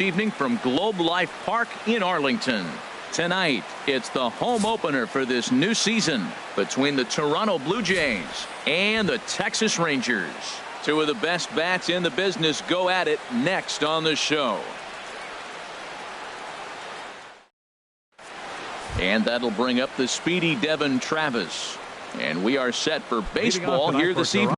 Evening from Globe Life Park in Arlington. Tonight, it's the home opener for this new season between the Toronto Blue Jays and the Texas Rangers. Two of the best bats in the business go at it next on the show. And that'll bring up the speedy Devin Travis. And we are set for baseball here this evening.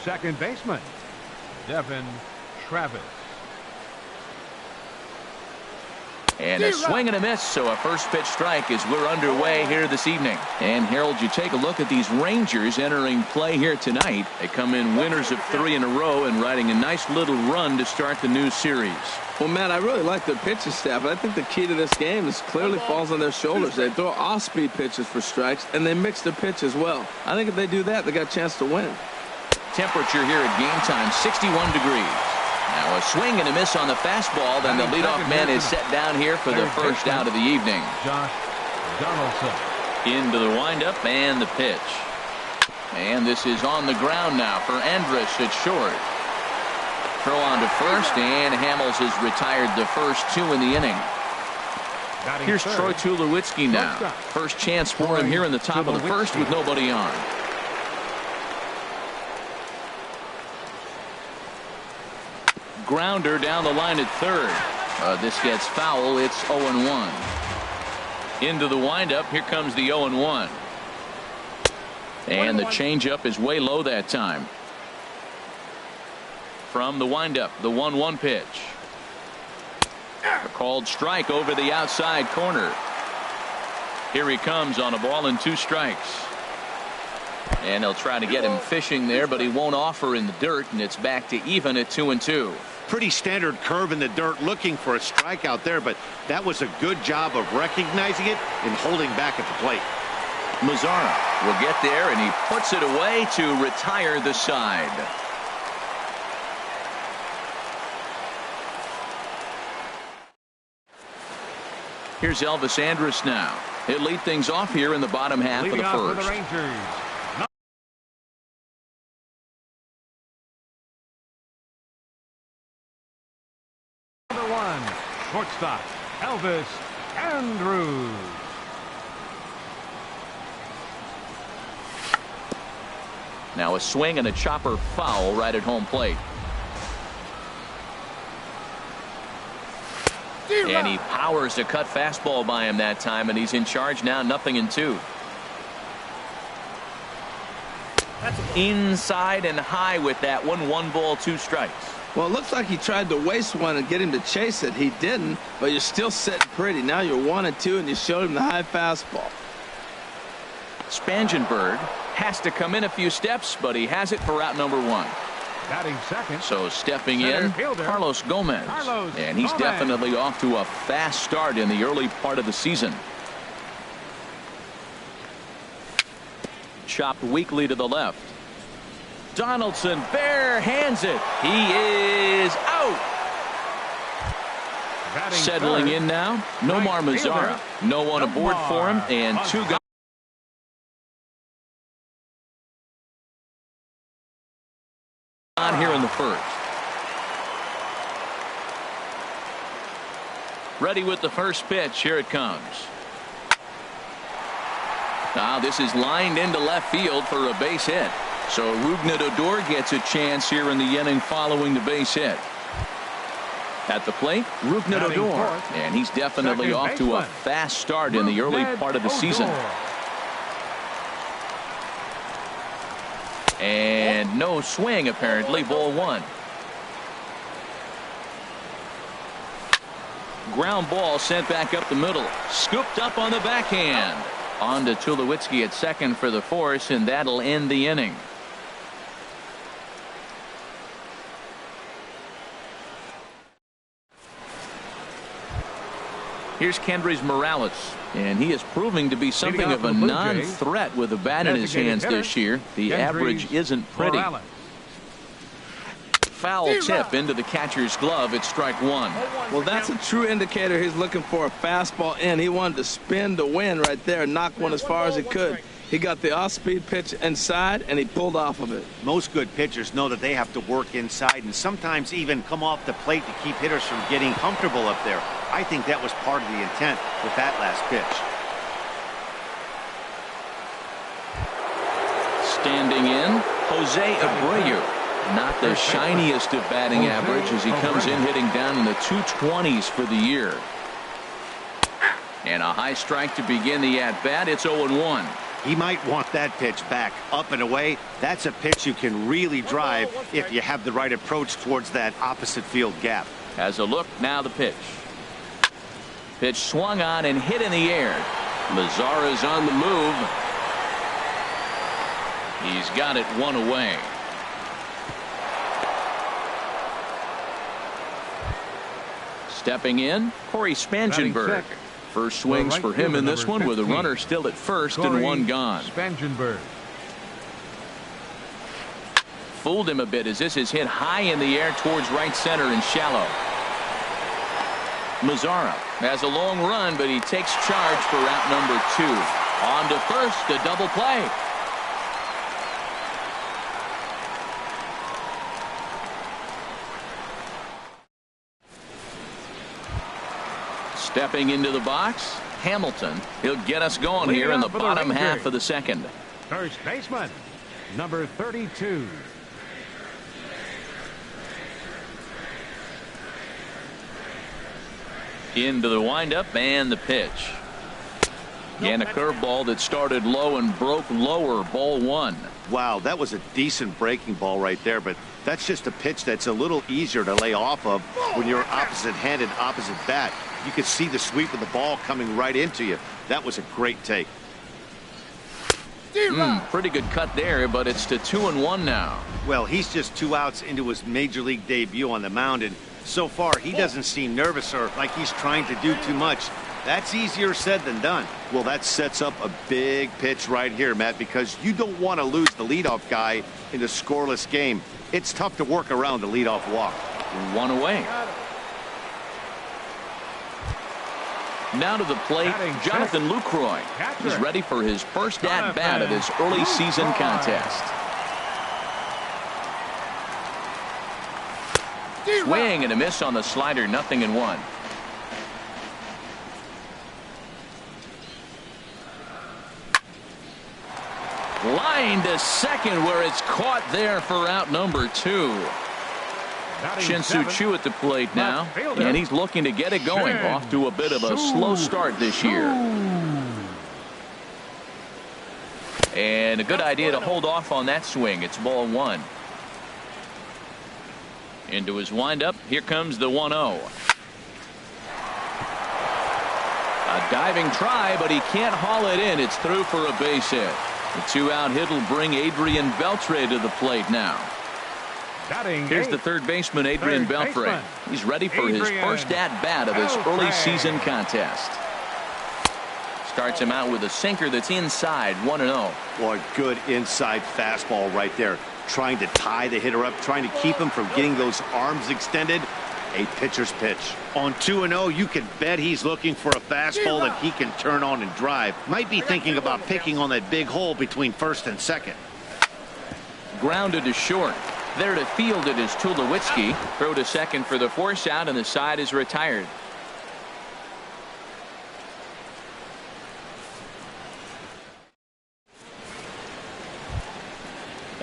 Second baseman, Devin Travis. And a swing and a miss, so a first pitch strike as we're underway here this evening. And Harold, you take a look at these Rangers entering play here tonight. They come in winners of 3 in a row and riding a nice little run to start the new series. Well, Matt, I really like their pitching staff. I think the key to this game is clearly falls on their shoulders. They throw off-speed pitches for strikes, and they mix their pitch as well. I think if they do that, they got a chance to win. Temperature here at game time, 61 degrees. Now a swing and a miss on the fastball. Then the leadoff man is set down here for the first out of the evening. Josh Donaldson. Into the windup and the pitch. And this is on the ground now for Andrus at short. Throw on to first, and Hamels has retired the first 2 in the inning. Here's Troy Tulowitzki now. First chance for him here in the top of the first with nobody on. Grounder down the line at third. This gets foul. It's 0-1. Into the windup. Here comes the 0-1. And the changeup is way low that time. From the windup, the 1-1 pitch. A called strike over the outside corner. Here he comes on a ball and 2 strikes. And they'll try to get him fishing there, but he won't offer in the dirt, and it's back to even at 2-2. Pretty standard curve in the dirt, looking for a strikeout there, but that was a good job of recognizing it and holding back at the plate. Mazzara will get there, and he puts it away to retire the side. Here's Elvis Andrus now. He'll lead things off here in the bottom half of the first. The Rangers. Number 1, shortstop, Elvis Andrus. Now a swing and a chopper foul right at home plate. And he powers a cut fastball by him that time, and he's in charge now, 0-2. Inside and high with that one. 1 ball, 2 strikes. Well, it looks like he tried to waste one and get him to chase it. He didn't, but you're still sitting pretty. Now you're 1-2, and you showed him the high fastball. Spangenberg has to come in a few steps, but he has it for out number 1. Batting second. So stepping in, Carlos Gomez. And he's definitely off to a fast start in the early part of the season. Chopped weakly to the left. Donaldson bare hands it. He is out. Settling in now, Nomar Mazzara. No one aboard for him, and 2 guys on here in the first. Ready with the first pitch. Here it comes. Now this is lined into left field for a base hit. So Rougned Odor gets a chance here in the inning following the base hit. At the plate, Rougned Odor, and he's definitely off to a fast start in the early part of the season. And no swing, apparently. Ball 1. Ground ball sent back up the middle. Scooped up on the backhand. On to Tulowitzki at second for the force, and that'll end the inning. Here's Kendrys Morales, and he is proving to be something of a non-threat with a bat in his hands this year. The average isn't pretty. foul tip into the catcher's glove. It's strike one. Well, that's a true indicator he's looking for a fastball in. He wanted to spin to win right there and knock one as far as he could. He got the off-speed pitch inside, and he pulled off of it. Most good pitchers know that they have to work inside and sometimes even come off the plate to keep hitters from getting comfortable up there. I think that was part of the intent with that last pitch. Standing in, Jose Abreu. Not the shiniest of batting average as he comes in hitting down in the 220s for the year. And a high strike to begin the at-bat. It's 0-1. He might want that pitch back, up and away. That's a pitch you can really drive if you have the right approach towards that opposite field gap. As a look, now the pitch. Pitch swung on and hit in the air. Mazara's on the move. He's got it one away. Stepping in, Corey Spangenberg. First swings for him in this one with a runner still at first and one gone. Spangenberg. Fooled him a bit as this is hit high in the air towards right center and shallow. Mazara has a long run, but he takes charge for out number 2. On to first, a double play. Stepping into the box, Hamilton. He'll get us going here in the bottom half of the second. First baseman, number 32. Into the windup and the pitch. And a curveball that started low and broke lower, ball 1. Wow, that was a decent breaking ball right there, but that's just a pitch that's a little easier to lay off of when you're opposite-handed, opposite bat. You could see the sweep of the ball coming right into you. That was a great take. Pretty good cut there, but it's to 2-1 now. Well, he's just 2 outs into his major league debut on the mound, and so far he doesn't seem nervous or like he's trying to do too much. That's easier said than done. Well, that sets up a big pitch right here, Matt, because you don't want to lose the leadoff guy in a scoreless game. It's tough to work around the leadoff walk. 1 away. Now to the plate, Jonathan Lucroy. He's ready for his first at-bat of this early season contest. Swing and a miss on the slider, 0-1. Line to second where it's caught there for out number 2. Shin-Soo Choo at the plate now, and he's looking to get it going. Off to a bit of a slow start this year. And a good idea to hold off on that swing. It's ball 1. Into his windup. Here comes the 1-0. A diving try, but he can't haul it in. It's through for a base hit. The 2-out hit will bring Adrian Beltre to the plate now. Here's the third baseman, Adrian Beltre. He's ready for his first at-bat of this early season contest. Starts him out with a sinker that's inside, 1-0. Boy, good inside fastball right there. Trying to tie the hitter up, trying to keep him from getting those arms extended. A pitcher's pitch. On 2-0, you can bet he's looking for a fastball that he can turn on and drive. Might be thinking about picking on that big hole between first and second. Grounded to short. There to field it is Tulowitzki. Throw to second for the force out, and the side is retired.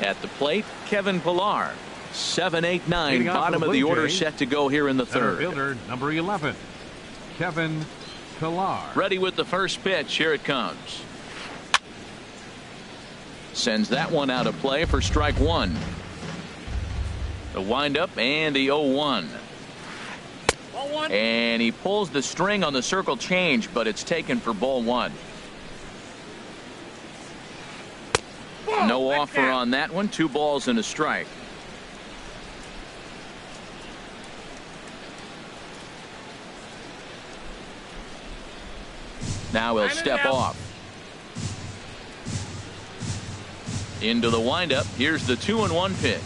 At the plate, Kevin Pillar. 7-8-9, bottom of the order set to go here in the third. Fielder, number 11, Kevin Pillar. Ready with the first pitch. Here it comes. Sends that one out of play for strike 1. The windup and the 0-1. And he pulls the string on the circle change, but it's taken for ball 1. No offer on that one. 2 balls and a strike. Now he'll step off. Into the windup. Here's the 2-1 pitch.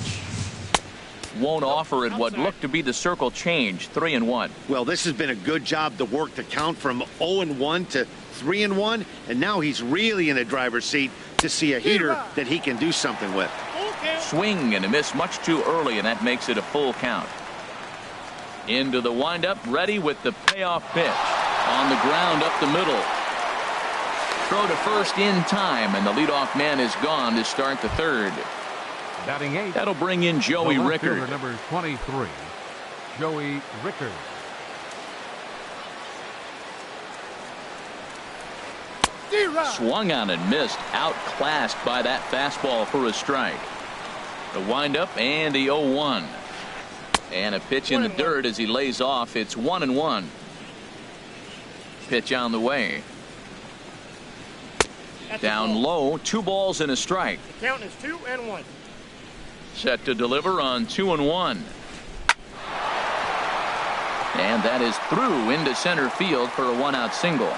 Won't offer at what looked to be the circle change. 3-1. Well, this has been a good job to work the count from 0-1 to 3-1, and now he's really in the driver's seat to see a heater that he can do something with. Swing and a miss much too early, and that makes it a full count. Into the windup, ready with the payoff pitch. On the ground up the middle. Throw to first in time, and the leadoff man is gone to start the third. Batting 8. That'll bring in Joey Rickard. Number 23, Joey Rickard. Swung on and missed, outclassed by that fastball for a strike. The windup and the 0-1. And a pitch in the dirt as he lays off. It's 1-1. Pitch on the way. Down low, 2 balls and a strike. The count is 2-1. Set to deliver on 2-1. And that is through into center field for a 1-out single.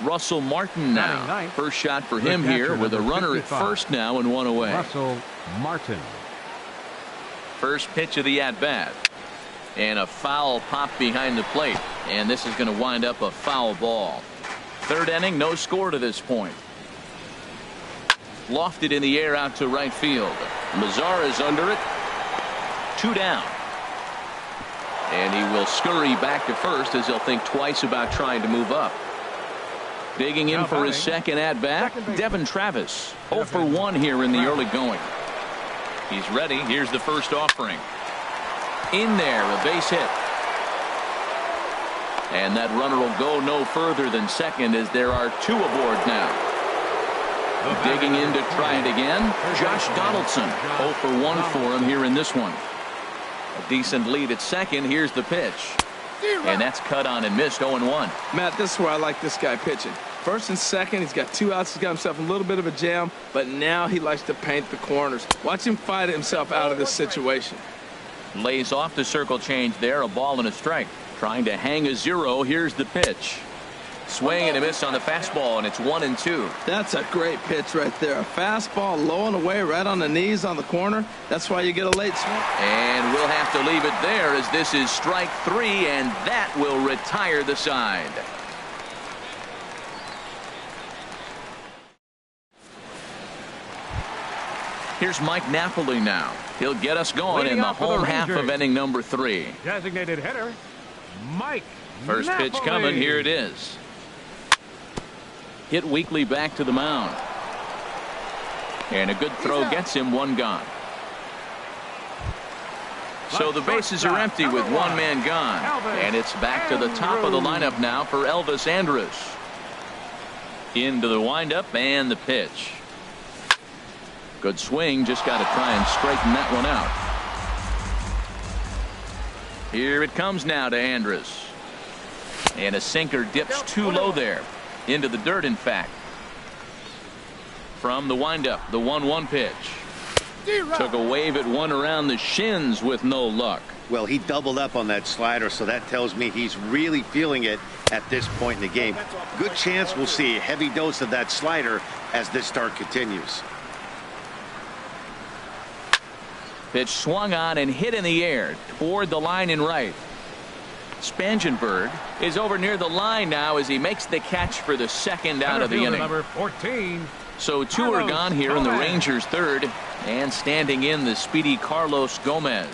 Russell Martin now. First shot for him here with a runner at first now and 1 away. Russell Martin. First pitch of the at-bat. And a foul pop behind the plate. And this is going to wind up a foul ball. Third inning, no score to this point. Lofted in the air out to right field. Mazar is under it. 2 down. And he will scurry back to first as he'll think twice about trying to move up. Digging in for his second at-bat, Devin Travis. 0 for 1 here in the early going. He's ready. Here's the first offering. In there, a base hit. And that runner will go no further than second as there are 2 aboard now. Digging in to try it again, Josh Donaldson. 0 for 1 for him here in this one. A decent lead at second. Here's the pitch. And that's cut on and missed. 0-1. Matt, this is where I like this guy pitching. First and second, he's got 2 outs. He's got himself a little bit of a jam, but now he likes to paint the corners. Watch him fight himself out of this situation. Lays off the circle change there. A ball and a strike. Trying to hang a 0. Here's the pitch. Swing and a miss on the fastball, and it's 1-2. That's a great pitch right there. A fastball low and away right on the knees on the corner. That's why you get a late swing. And we'll have to leave it there as this is strike 3, and that will retire the side. Here's Mike Napoli now. He'll get us going in the home half of inning number 3. Designated hitter, Mike First Napoli. pitch coming. Here it is. Hit weakly back to the mound. And a good throw gets him 1 gone. So the bases are empty with 1 man gone. And it's back to the top of the lineup now for Elvis Andrus. Into the windup and the pitch. Good swing. Just got to try and straighten that one out. Here it comes now to Andrus. And a sinker dips too low there. Into the dirt, in fact. From the windup, the 1-1 pitch. Took a wave at one around the shins with no luck. Well, he doubled up on that slider, so that tells me he's really feeling it at this point in the game. Good chance we'll see a heavy dose of that slider as this start continues. Pitch swung on and hit in the air toward the line in right. Spangenberg is over near the line now as he makes the catch for the second out of the inning. Number 14. So 2 are gone here in the Rangers' third, and standing in the speedy Carlos Gomez.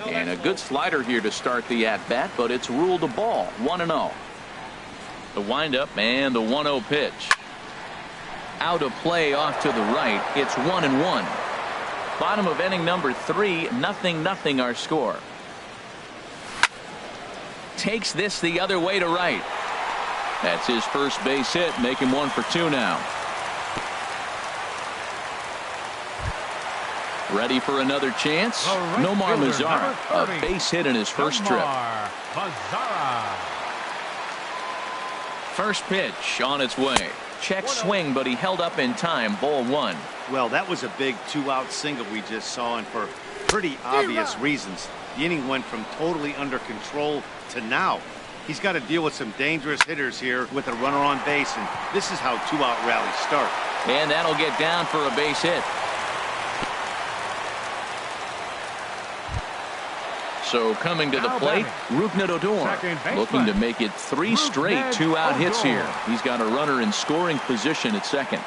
And a good slider here to start the at-bat, but it's ruled a ball. 1-0. The windup and the 1-0 pitch. Out of play off to the right. It's 1-1. Bottom of inning number 3, 0-0 our score. Takes this the other way to right. That's his first base hit, make him 1 for 2 now. Ready for another chance? Nomar Mazara, a base hit in his first trip. First pitch on its way. Check swing, but he held up in time. Ball 1. Well, that was a big 2-out single we just saw, and for pretty obvious reasons. The inning went from totally under control to now. He's got to deal with some dangerous hitters here with a runner on base, and this is how 2-out rallies start. And that'll get down for a base hit. So coming to the Now plate, batting. Odor, Second baseman. looking to make it 3 straight two-out hits Odor. here. He's got a runner in scoring position at second.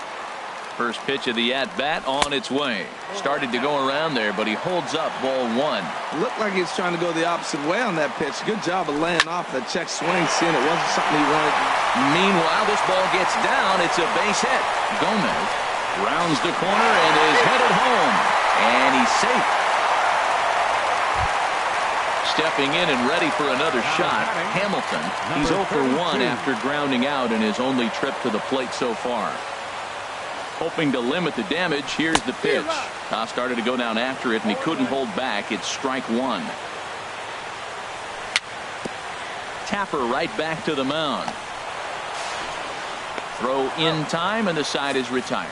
First pitch of the at-bat on its way. Started to go around there, but he holds up ball 1. Looked like he's trying to go the opposite way on that pitch. Good job of laying off that check swing, seeing it wasn't something he wanted. Meanwhile, this ball gets down. It's a base hit. Gomez rounds the corner and is headed home. And he's safe. Stepping in and ready for another shot, Hamilton. He's 0 for 1 after grounding out in his only trip to the plate so far. Hoping to limit the damage, here's the pitch. Started to go down after it, and he couldn't hold back. It's strike 1. Tapper right back to the mound. Throw in time, and the side is retired.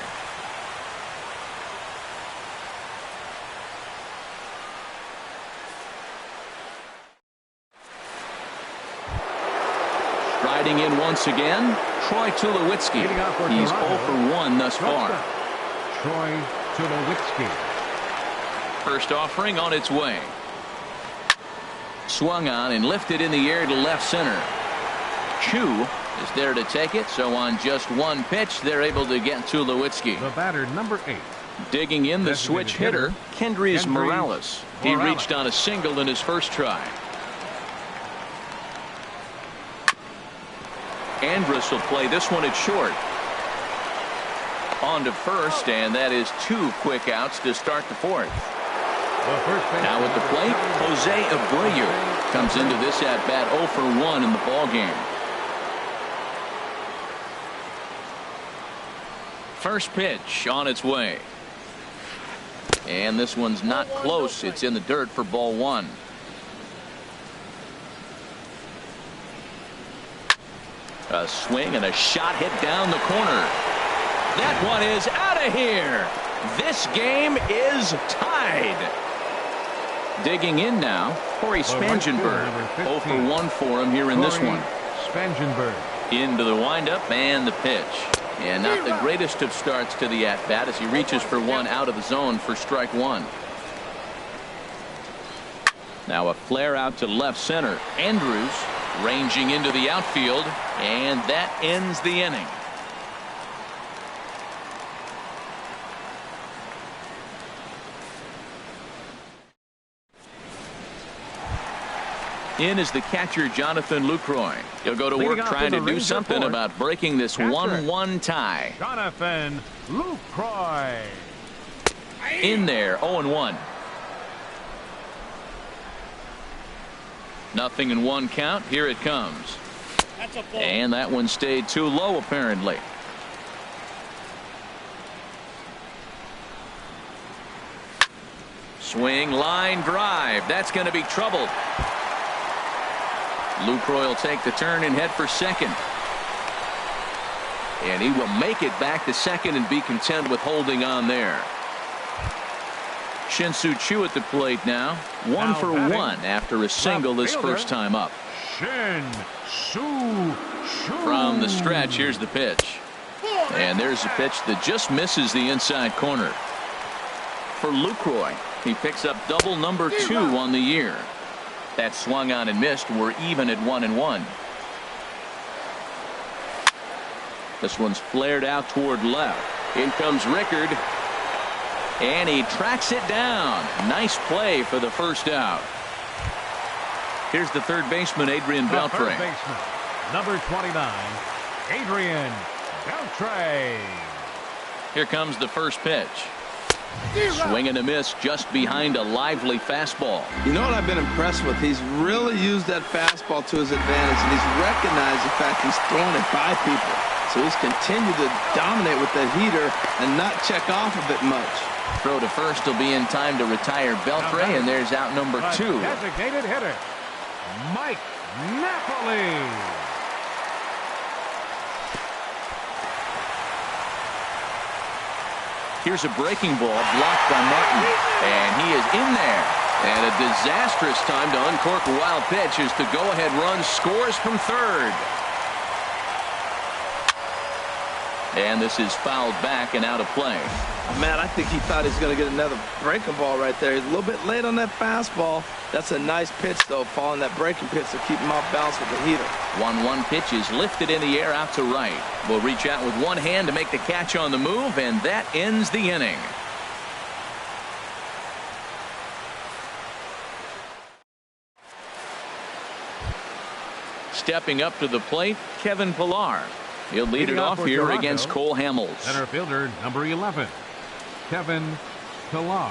Striding in once again, Troy Tulowitzki. He's 0 for 1 thus far. Troy Tulowitzki. First offering on its way. Swung on and lifted in the air to left center. Chu is there to take it, so on just one pitch, they're able to get Tulowitzki. The batter, number 8. Digging in the switch hitter, Kendrys Morales. He Morales. reached on a single in his first try. Andrus will play this one at short. On to first, and that is 2 quick outs to start the 4th. Now at the plate, Jose Abreu comes into this at-bat 0 for 1 in the ballgame. First pitch on its way. And this one's not close. It's in the dirt for ball 1. A swing and a shot hit down the corner. That one is out of here. This game is tied. Digging in now, Corey Spangenberg. 0 for 1 for him here in this one. Spangenberg. Into the windup and the pitch. And not the greatest of starts to the at-bat as he reaches for one out of the zone for strike 1. Now a flare out to left center. Andrews ranging into the outfield, and that ends the inning. In is the catcher, Jonathan Lucroy. He'll go to work trying to do something about breaking this 1-1 tie. Jonathan Lucroy. In there, 0-1. Nothing in 1 count. Here it comes. And that one stayed too low, apparently. Swing, line drive. That's going to be trouble. Lucroy will take the turn and head for second. And he will make it back to second and be content with holding on there. Shin-Soo Choo at the plate now. 1 for 1 after a single this first time up. Shin-Soo Choo. From the stretch, here's the pitch. And there's a pitch that just misses the inside corner. For Lucroy, he picks up double number 2 on the year. That swung on and missed. We're even at 1-1. This one's flared out toward left. In comes Rickard. And he tracks it down. Nice play for the first out. Here's the third baseman, Adrian Beltre. Third baseman, number 29, Adrian Beltre. Here comes the first pitch. Swing and a miss just behind a lively fastball. You know what I've been impressed with? He's really used that fastball to his advantage, and he's recognized the fact he's throwing it by people. So he's continued to dominate with that heater and not check off of it much. Throw to first will be in time to retire Beltre, and there's out number 2. Designated hitter, Mike Napoli. Here's a breaking ball blocked by Martin, and he is in there. And a disastrous time to uncork a wild pitch as the go-ahead run scores from third. And this is fouled back and out of play. Man, I think he thought he was going to get another breaking ball right there. He's a little bit late on that fastball. That's a nice pitch, though, following that breaking pitch to keep him off balance with the heater. 1-1 pitch is lifted in the air out to right. Will reach out with one hand to make the catch on the move, and that ends the inning. Stepping up to the plate, Kevin Pillar. He'll lead it off here against Cole Hamels. Center fielder, number 11, Kevin Pillar.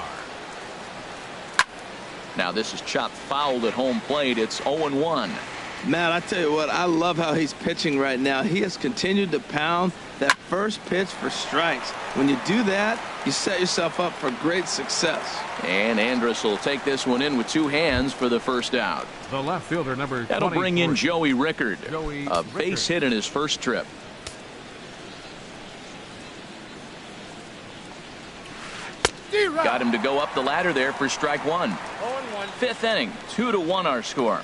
Now this is chopped foul at home plate. It's 0-1. Man, I tell you what, I love how he's pitching right now. He has continued to pound that first pitch for strikes. When you do that, you set yourself up for great success. And Andrus will take this one in with two hands for the first out. The left fielder, number 23. That'll bring in Joey Rickard. A base hit in his first trip. Got him to go up the ladder there for strike one. 0-1. Fifth inning, 2-1 our score.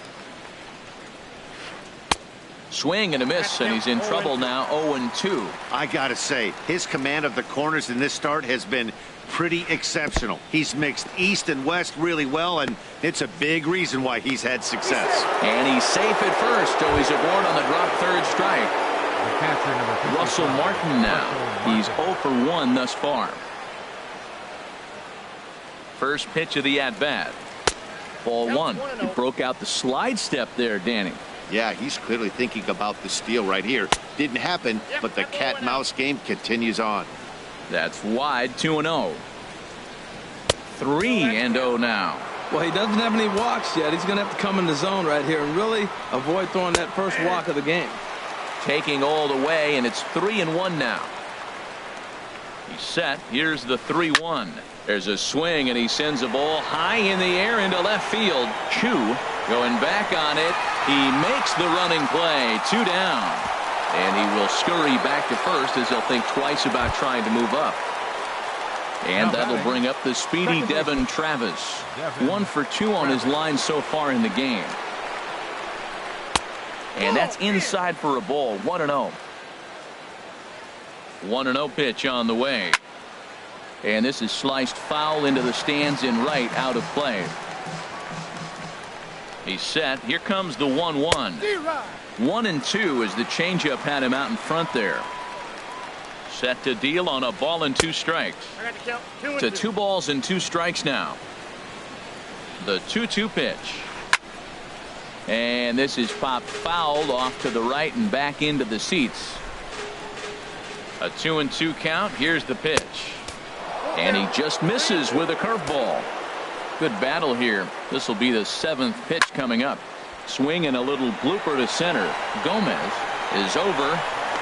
Swing and a miss, and he's in trouble now. 0-2. I gotta say, his command of the corners in this start has been pretty exceptional. He's mixed east and west really well, and it's a big reason why he's had success. And he's safe at first, so he's aboard on the drop third strike. The catcher, number 55, Russell Martin now. He's 0 for 1 thus far. First pitch of the at-bat. Ball one. He broke out the slide step there, Danny. Yeah, he's clearly thinking about the steal right here. Didn't happen, but the cat-mouse game continues on. That's wide. 2-0. 3-0 now. Well, he doesn't have any walks yet. He's going to have to come in the zone right here and really avoid throwing that first walk of the game. Taking all the way, and it's 3-1 now. He's set. Here's the 3-1. There's a swing, and he sends a ball high in the air into left field. Chu going back on it. He makes the running play. 2 down. And he will scurry back to first as he'll think twice about trying to move up. And that'll bring up the speedy Devin Travis. 1 for 2 on his line so far in the game. And that's inside for a ball. 1-0. 1-0 pitch on the way. And this is sliced foul into the stands in right, out of play. He's set. Here comes the 1-1. 1-2 as the changeup had him out in front there. Set to deal on a ball and 2 strikes. I got to count. To 2 balls and 2 strikes now. The 2-2 pitch. And this is popped foul off to the right and back into the seats. A 2-2 count. Here's the pitch. And he just misses with a curveball. Good battle here. This will be the 7th pitch coming up. Swing and a little blooper to center. Gomez is over.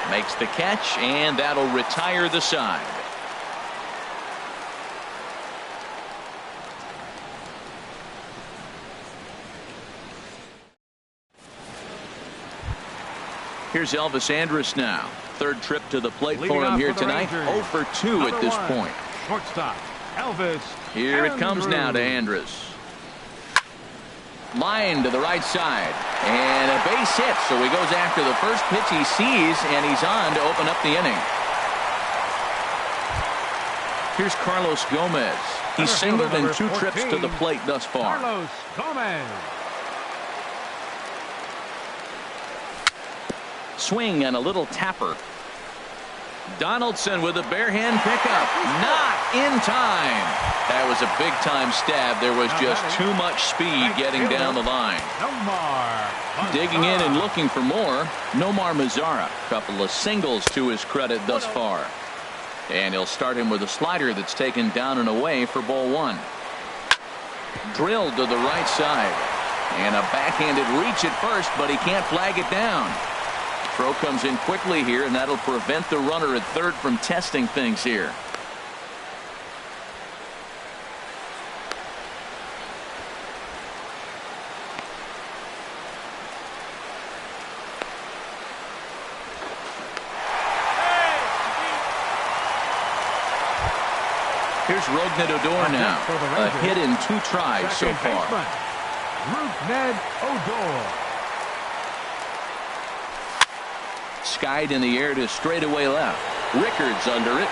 Makes the catch, and that'll retire the side. Here's Elvis Andrus now. Third trip to the plate for him here tonight. 0 for 2 at this point. Shortstop, Elvis. Here it comes now to Andrus. Line to the right side. And a base hit. So he goes after the first pitch he sees, and he's on to open up the inning. Here's Carlos Gomez. He's singled in 2 trips to the plate thus far. Carlos Gomez. Swing and a little tapper. Donaldson with a bare hand pickup. Not in time. That was a big time stab. There was just too much speed getting down the line. Digging in and looking for more. Nomar Mazara. Couple of singles to his credit thus far. And he'll start him with a slider that's taken down and away for ball 1. Drilled to the right side. And a backhanded reach at first, but he can't flag it down. Throw comes in quickly here, and that'll prevent the runner at third from testing things here. Here's Rougned Odor now. A hit in 2 tries so far. Rougned Odor. Skied in the air to straightaway left. Rickards under it.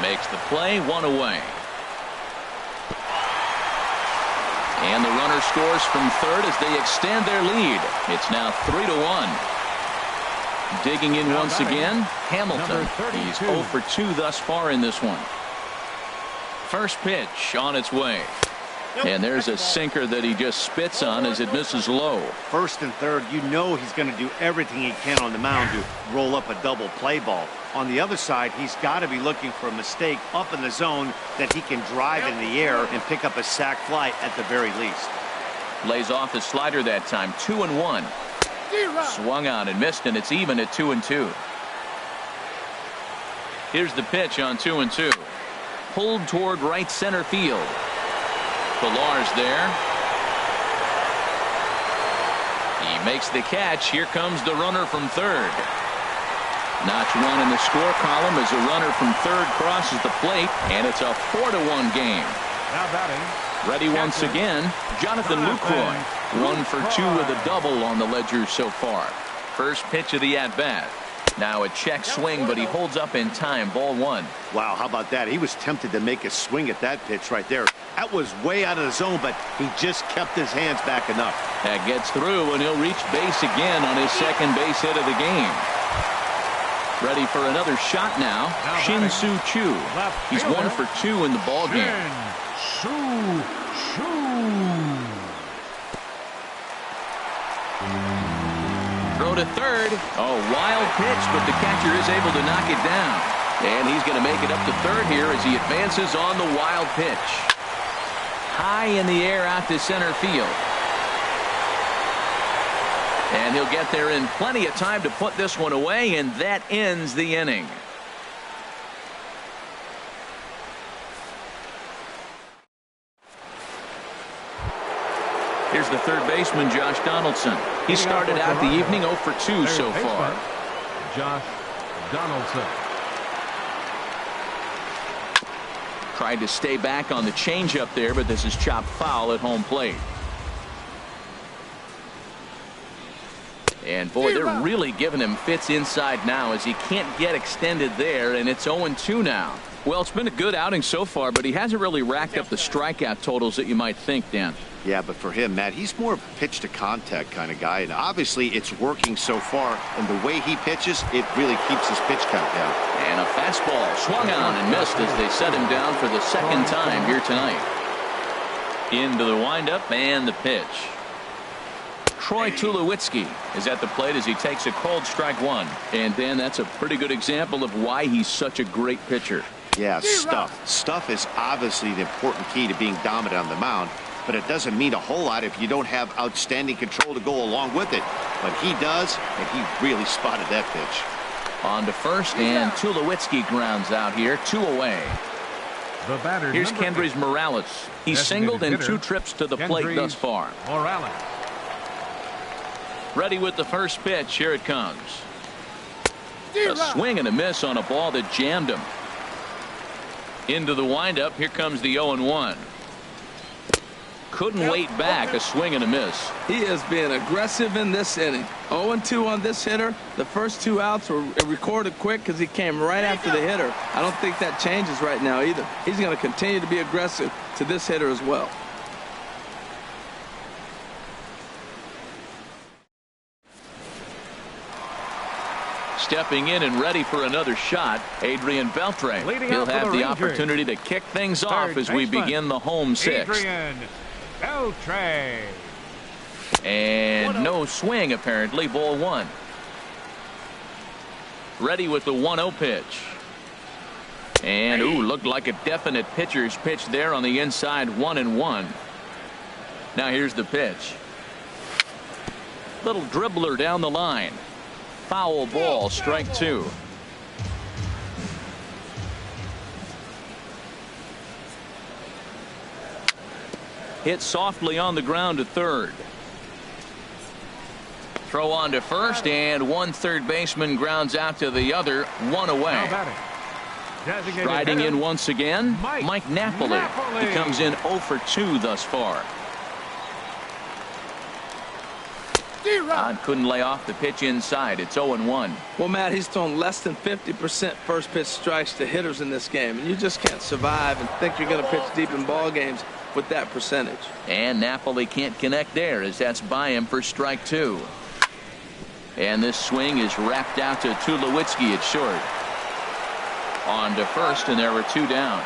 Makes the play, one away. And the runner scores from third as they extend their lead. It's now 3-1. Digging in once again, Hamilton. He's 0 for 2 thus far in this one. First pitch on its way. And there's a sinker that he just spits on as it misses low. First and third, you know he's going to do everything he can on the mound to roll up a double play ball. On the other side, he's got to be looking for a mistake up in the zone that he can drive in the air and pick up a sac fly at the very least. Lays off his slider that time, 2-1. Swung on and missed, and it's even at 2-2. Here's the pitch on 2-2. Pulled toward right center field. Pillar's there. He makes the catch. Here comes the runner from third. Notch one in the score column as a runner from third crosses the plate, and it's a 4-1 game. Now batting. Ready once again, Jonathan Lucroy. 1 for 2 with a double on the ledger so far. First pitch of the at-bat. Now a check swing, but he holds up in time. Ball one. Wow, how about that? He was tempted to make a swing at that pitch right there. That was way out of the zone, but he just kept his hands back enough. That gets through, and he'll reach base again on his second base hit of the game. Ready for another shot now. Shin-Soo Choo. He's 1 for 2 in the ball game. Throw to third. Oh, wild pitch, but the catcher is able to knock it down. And he's going to make it up to third here as he advances on the wild pitch. High in the air out to center field. And he'll get there in plenty of time to put this one away, and that ends the inning. Here's the third baseman, Josh Donaldson. He started out the evening 0 for 2 so far. Josh Donaldson. Tried to stay back on the changeup there, but this is chopped foul at home plate. And boy, they're really giving him fits inside now as he can't get extended there, and it's 0-2 now. Well, it's been a good outing so far, but he hasn't really racked up the strikeout totals that you might think, Dan. Yeah, but for him, Matt, he's more of a pitch to contact kind of guy, and obviously it's working so far, and the way he pitches, it really keeps his pitch count down. And a fastball swung on and missed as they set him down for the second time here tonight. Into the windup and the pitch. Troy Tulowitzki is at the plate as he takes a cold strike one. And Dan, that's a pretty good example of why he's such a great pitcher. Yeah, stuff. Stuff is obviously the important key to being dominant on the mound, but it doesn't mean a whole lot if you don't have outstanding control to go along with it. But he does, and he really spotted that pitch. On to first, and Tulowitzki grounds out here, 2 away. The batter. Here's Kendrys Morales. He's singled in 2 trips to the plate thus far. Morales. Ready with the first pitch. Here it comes. A swing and a miss on a ball that jammed him. Into the windup. Here comes the 0-1. Couldn't wait back. A swing and a miss. He is being aggressive in this inning. 0-2 on this hitter. The first 2 outs were recorded quick because he came right after the hitter. I don't think that changes right now either. He's going to continue to be aggressive to this hitter as well. Stepping in and ready for another shot, Adrian Beltre. He'll have the opportunity to kick things off as we begin the home sixth. Adrian Beltre. And no swing apparently. Ball one. Ready with the 1-0 pitch. And looked like a definite pitcher's pitch there on the inside. 1-1. Now here's the pitch. Little dribbler down the line. Foul ball, strike 2. Hit softly on the ground to third. Throw on to first, and one third baseman grounds out to the other. 1 away. Riding in once again, Mike Napoli. He comes in 0 for 2 thus far. Couldn't lay off the pitch inside. It's 0-1. Well, Matt, he's thrown less than 50% first pitch strikes to hitters in this game, and you just can't survive and think you're going to pitch deep in ball games with that percentage. And Napoli can't connect there as that's by him for strike 2. And this swing is wrapped out to Tulowitzki at short. On to first, and there were 2 down.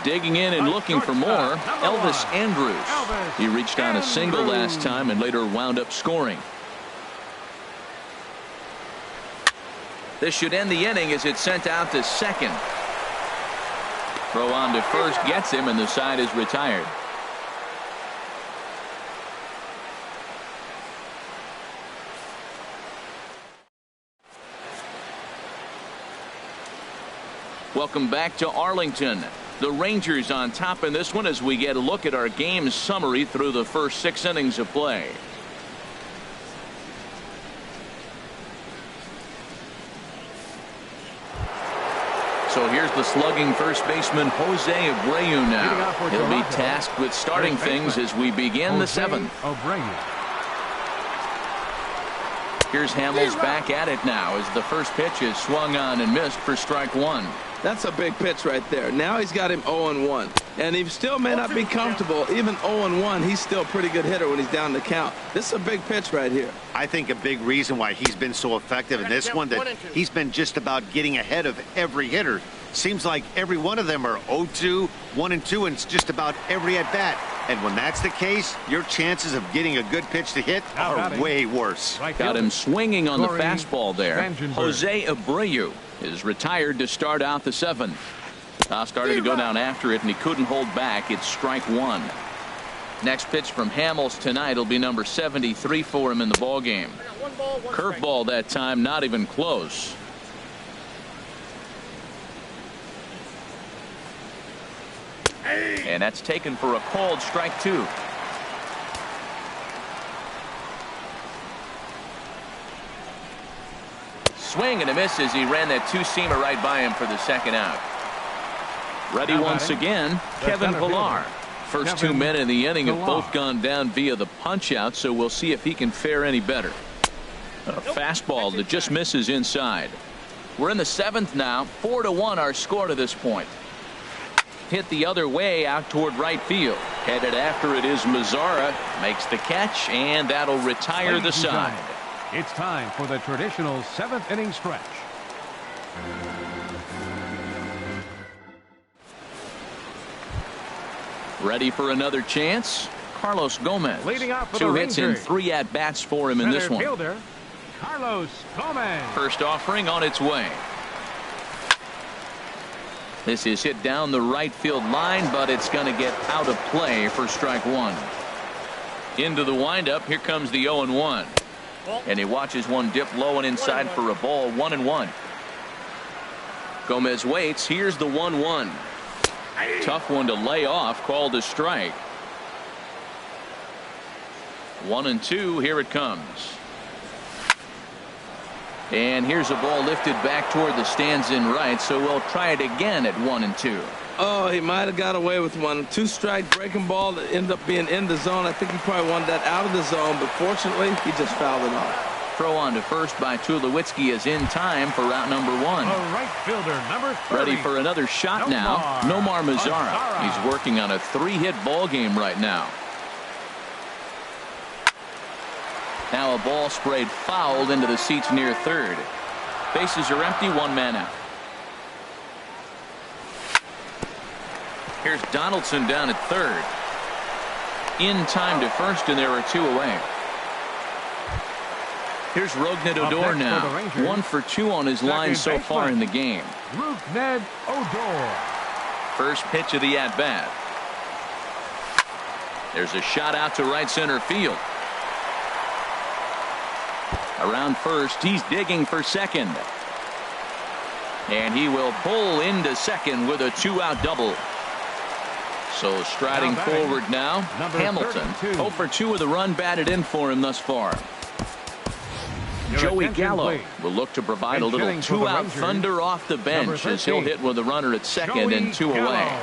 Digging in and looking for more, Elvis Andrus. He reached on a single last time and later wound up scoring. This should end the inning as it's sent out to second. Throw on to first gets him, and the side is retired. Welcome back to Arlington. The Rangers on top in this one as we get a look at our game summary through the first 6 innings of play. So here's the slugging first baseman Jose Abreu now. He'll be tasked with starting things as we begin the 7th. Here's Hamels back at it now as the first pitch is swung on and missed for strike 1. That's a big pitch right there. Now he's got him 0-1. And he still may not be comfortable. Even 0-1, he's still a pretty good hitter when he's down the count. This is a big pitch right here. I think a big reason why he's been so effective in this one, that he's been just about getting ahead of every hitter. Seems like every one of them are 0-2, 1-2, and it's just about every at-bat. And when that's the case, your chances of getting a good pitch to hit are way worse. Got him swinging on the fastball there. Jose Abreu is retired to start out the 7th. Started to go down after it, and he couldn't hold back. It's strike 1. Next pitch from Hamels tonight will be number 73 for him in the ballgame. Curveball that time, not even close. And that's taken for a called strike 2. Swing and a miss as he ran that 2-seamer right by him for the second out. Ready once again, Kevin Pillar. First 2 men in the inning have both gone down via the punch out, so we'll see if he can fare any better. A fastball that just misses inside. We're in the 7th now. 4-1 our score to this point. Hit the other way out toward right field. Headed after it is Mazzara. Makes the catch, and that'll retire the side. It's time for the traditional 7th inning stretch. Ready for another chance? Carlos Gomez. Leading off for 2 the hits and Rangers. 3 at-bats for him in this one. Fielder, Carlos Gomez. First offering on its way. This is hit down the right field line, but it's going to get out of play for strike 1. Into the windup. Here comes the 0-1. And he watches one dip low and inside for a ball. 1-1. Gomez waits. Here's the 1-1. Tough one to lay off. Called a strike. 1-2. Here it comes. And here's a ball lifted back toward the stands in right, so we'll try it again at 1-2. Oh, he might have got away with one. 2-strike breaking ball that ended up being in the zone. I think he probably wanted that out of the zone, but fortunately he just fouled it off. Throw on to first by Tulowitzki is in time for route number 1. The right fielder, number 30. Ready for another shot now. Nomar Mazzara. He's working on a 3-hit ball game right now. Now a ball sprayed fouled into the seats near third. Bases are empty. 1 man out. Here's Donaldson down at third. In time to first, and there are 2 away. Here's Rougned Odor now. 1 for 2 on his line so far in the game. Rougned Odor. First pitch of the at-bat. There's a shot out to right center field. Around first, he's digging for second. And he will pull into second with a 2-out double. So striding forward now, Hamilton. 0 for 2 with a run batted in for him thus far. Joey Gallo will look to provide a little 2-out thunder off the bench as he'll hit with a runner at second and 2 away.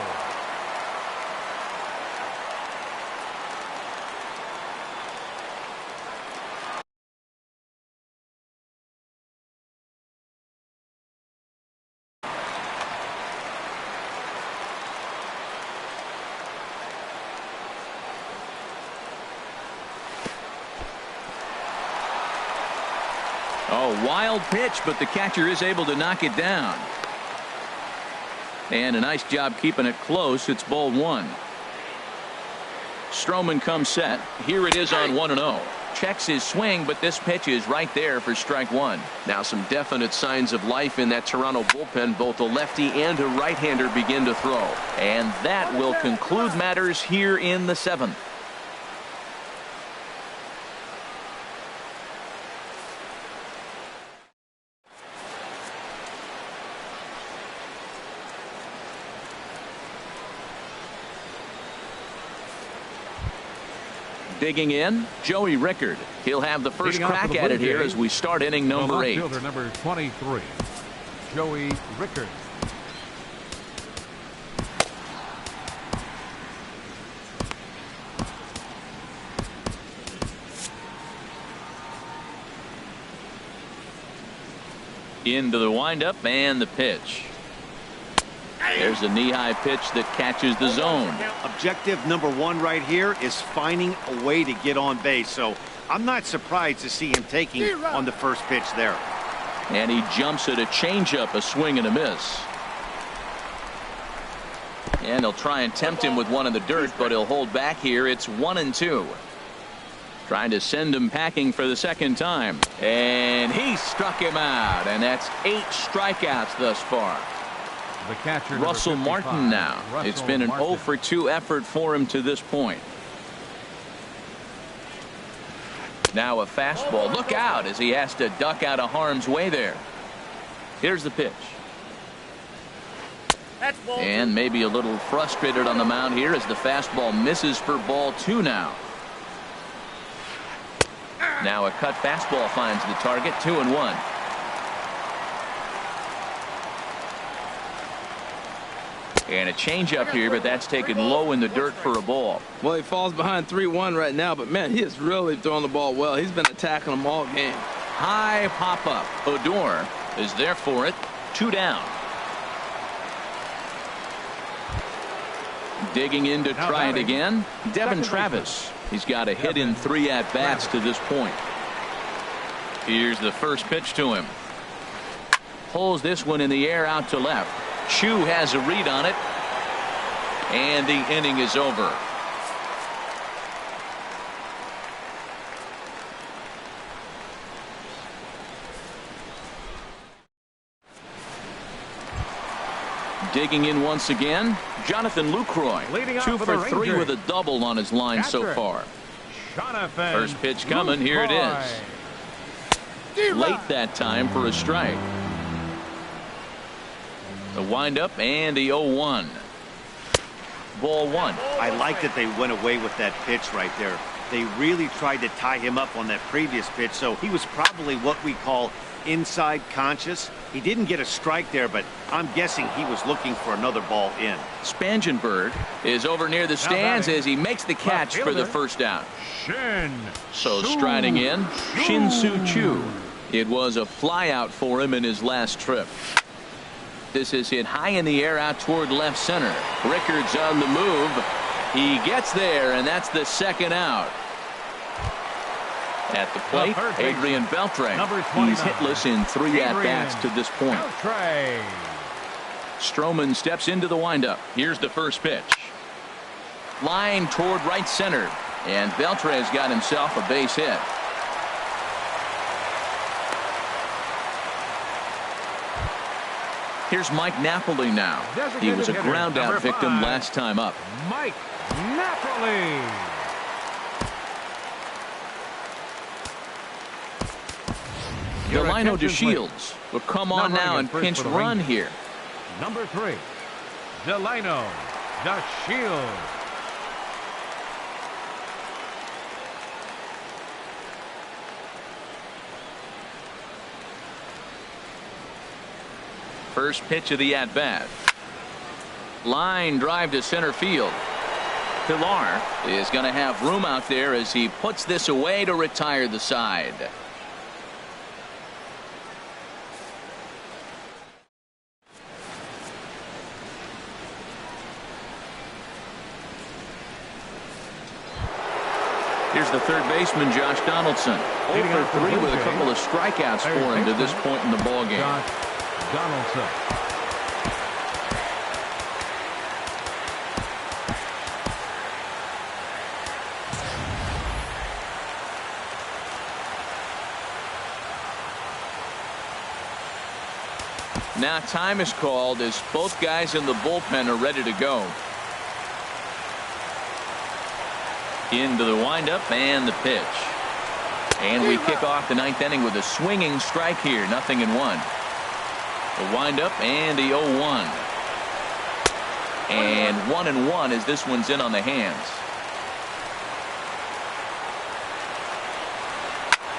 Oh, wild pitch, but the catcher is able to knock it down. And a nice job keeping it close. It's ball one. Stroman comes set. Here it is on 1-0. Checks his swing, but this pitch is right there for strike one. Now some definite signs of life in that Toronto bullpen. Both a lefty and a right-hander begin to throw. And that will conclude matters here in the seventh. Digging in, Joey Rickard. He'll have the first crack at it here as we start inning number 8. Fielder number 23, Joey Rickard. Into the windup and the pitch. There's a knee-high pitch that catches the zone. Objective number 1 right here is finding a way to get on base. So I'm not surprised to see him taking on the first pitch there. And he jumps at a changeup, a swing and a miss. And they'll try and tempt him with one in the dirt, but he'll hold back here. It's 1-2. Trying to send him packing for the second time. And he struck him out. And that's 8 strikeouts thus far. The catcher, Russell Martin now. It's been an 0 for 2 effort for him to this point. Now a fastball. Look out as he has to duck out of harm's way there. Here's the pitch. And maybe a little frustrated on the mound here as the fastball misses for ball 2 now. Now a cut fastball finds the target. 2-1. And a changeup here, but that's taken low in the dirt for a ball. Well, he falls behind 3-1 right now, but man, he is really throwing the ball well. He's been attacking them all game. High pop up. Odor is there for it. 2 down. Digging in to try it again. Devin Travis. He's got a hit in 3 at-bats to this point. Here's the first pitch to him. Pulls this one in the air out to left. Chu has a read on it. And the inning is over. Digging in once again, Jonathan Lucroy. 2 for 3 with a double on his line so far. First pitch coming. Here it is. Late that time for a strike. The windup and the 0-1. Ball 1. I like that they went away with that pitch right there. They really tried to tie him up on that previous pitch, so he was probably what we call inside conscious. He didn't get a strike there, but I'm guessing he was looking for another ball in. Spangenberg is over near the stands as he makes the catch for the first out. So striding in, Shin-Soo Choo. It was a flyout for him in his last trip. This is hit high in the air out toward left center. Rickard's on the move. He gets there, and that's the second out. At the plate, Adrian Beltre. He's hitless in 3 at-bats to this point. Stroman steps into the windup. Here's the first pitch. Line toward right center. And Beltre's got himself a base hit. Here's Mike Napoli now. He was a ground out victim last time up. Mike Napoli. Delino DeShields will come on now and pinch run here. Number 3, Delino DeShields. First pitch of the at-bat. Line drive to center field. Pilar is going to have room out there as he puts this away to retire the side. Here's the third baseman, Josh Donaldson. 0 for 3 with a couple of strikeouts for him to this point in the ballgame. Josh Donaldson. Now time is called as both guys in the bullpen are ready to go. Into the windup and the pitch. And we kick off the 9th inning with a swinging strike here. 0-1. The windup and the 0-1. And 1-1 as this one's in on the hands.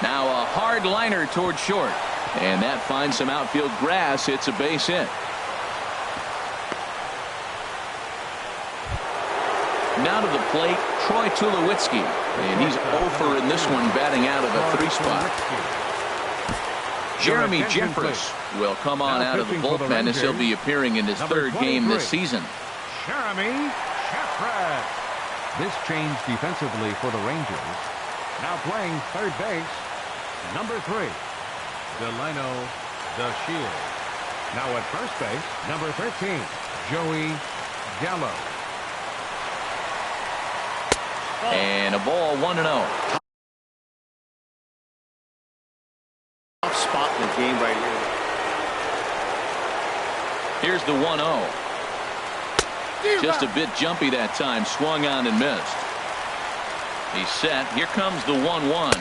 Now a hard liner toward short. And that finds some outfield grass. It's a base hit. Now to the plate, Troy Tulowitzki. And he's 0 for in this one, batting out of a 3 spot. Jeremy Jeffress will come on out of the bullpen as he'll be appearing in his 3rd game this season. Jeremy Jeffress. This change defensively for the Rangers. Now playing third base, number 3. Delano DeShields. Now at first base, number 13, Joey Gallo. And a ball, 1-0. Tough spot in the game right here. Here's the 1-0. Just a bit jumpy that time. Swung on and missed. He's set. Here comes the 1-1.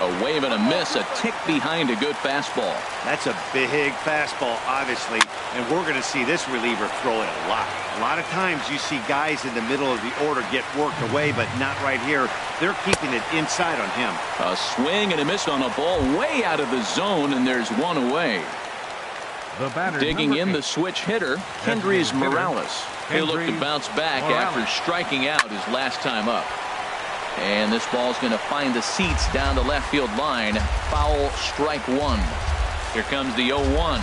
A wave and a miss, a tick behind a good fastball. That's a big fastball, obviously, and we're going to see this reliever throw it a lot. A lot of times you see guys in the middle of the order get worked away, but not right here. They're keeping it inside on him. A swing and a miss on a ball way out of the zone, and there's one away. The batter, digging in the switch hitter, Kendrys Morales. He'll look to bounce back after striking out his last time up. And this ball's going to find the seats down the left field line. Foul, strike 1. Here comes the 0-1.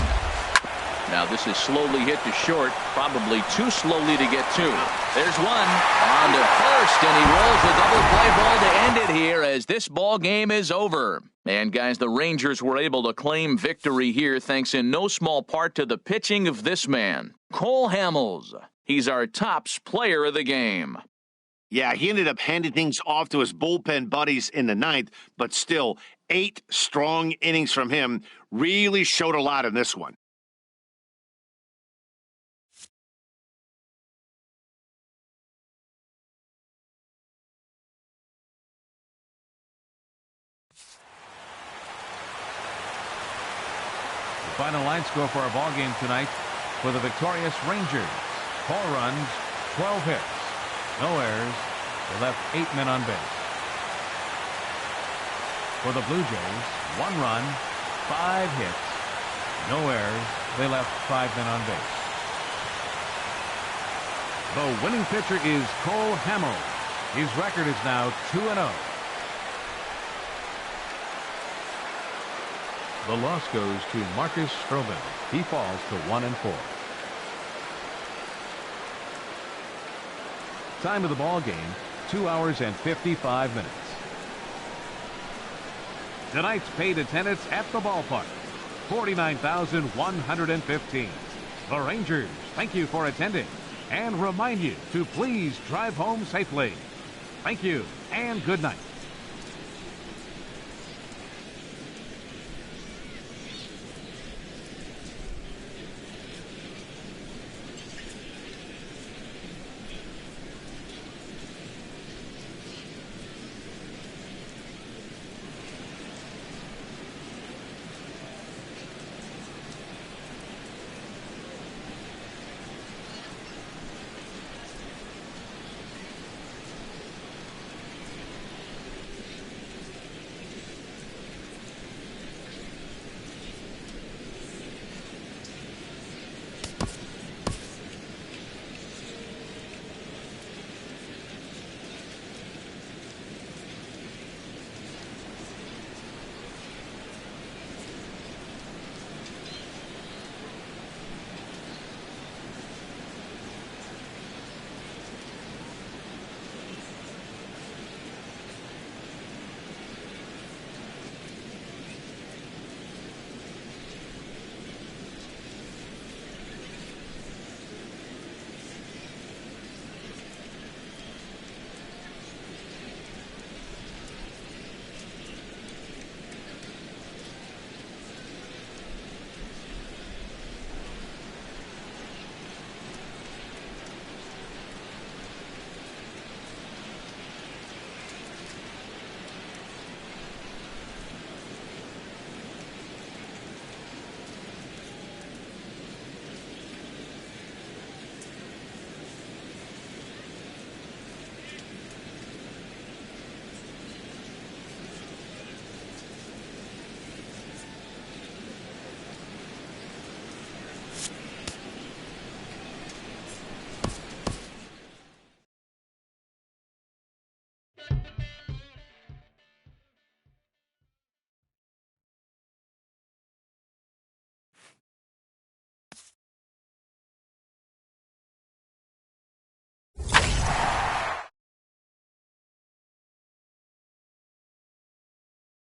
Now this is slowly hit to short, probably too slowly to get to. There's one on to first, and he rolls a double play ball to end it here as this ball game is over. And guys, the Rangers were able to claim victory here thanks in no small part to the pitching of this man, Cole Hamels. He's our tops player of the game. Yeah, he ended up handing things off to his bullpen buddies in the 9th, but still 8 strong innings from him really showed a lot in this one. The final line score for our ball game tonight for the victorious Rangers. 4 runs, 12 hits. No errors. They left 8 men on base. For the Blue Jays, 1 run, 5 hits. No errors. They left 5 men on base. The winning pitcher is Cole Hamels. His record is now 2-0. The loss goes to Marcus Stroman. He falls to 1-4. Time of the ball game, 2 hours and 55 minutes. Tonight's paid attendance at the ballpark, 49,115. The Rangers thank you for attending and remind you to please drive home safely. Thank you and good night.